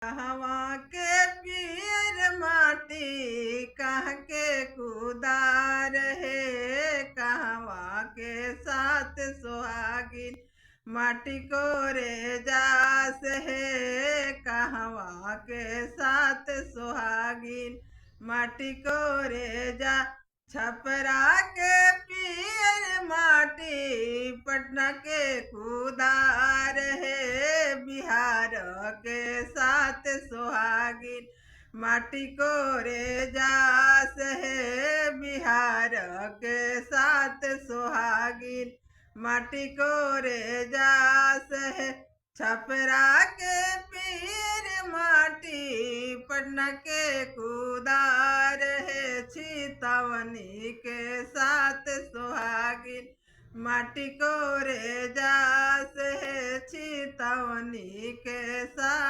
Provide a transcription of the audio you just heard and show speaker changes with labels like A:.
A: कहवा के पियर माटी कह के कुदार है, कहवा के साथ सुहागिन माटी को रे जास है, कहवा के साथ सुहागिन माटी को रे जा। छपरा के पियर माटी पटना के कुदार है, बिहार के साथ सुहागिन माटी को रे जास है, बिहार के साथ सुहागिन माटी को रे जास है। छपरा के पीर माटी पटना के कुदार है, छितवनी के साथ सुहागिन माटी को रे जास है, छितवनी के साथ।